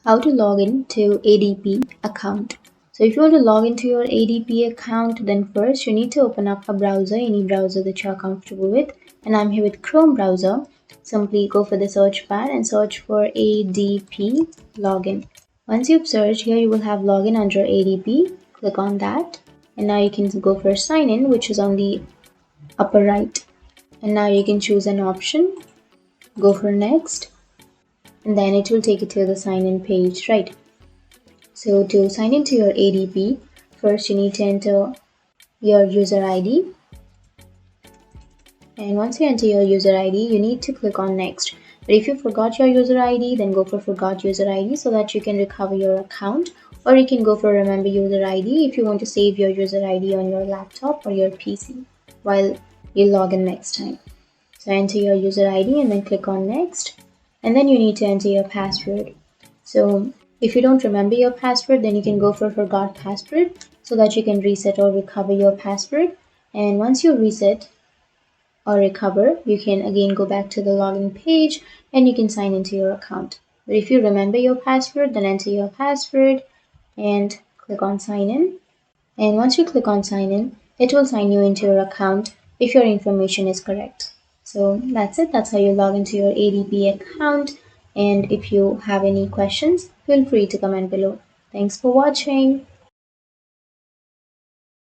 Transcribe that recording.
How to log in to ADP account. So if you want to log into your ADP account, then first you need to open up a browser, any browser that you are comfortable with. And I'm here with Chrome browser. Simply go for the search bar and search for ADP login. Once you've searched, here you will have login under ADP. Click on that. And now you can go for sign in, which is on the upper right. And now you can choose an option. Go for next. And then it will take you to the sign in page, right? So to sign into your ADP, first you need to enter your user ID. And once you enter your user ID, you need to click on next. But if you forgot your user ID, then go for forgot user ID so that you can recover your account. Or you can go for remember user ID if you want to save your user ID on your laptop or your PC while you log in next time. So enter your user ID and then click on next. And then you need to enter your password. So if you don't remember your password, then you can go for forgot password so that you can reset or recover your password. And once you reset or recover, you can again go back to the login page and you can sign into your account. But if you remember your password, then enter your password and click on sign in. And once you click on sign in, it will sign you into your account if your information is correct. So that's it. That's how you log into your ADP account. And if you have any questions, feel free to comment below. Thanks for watching.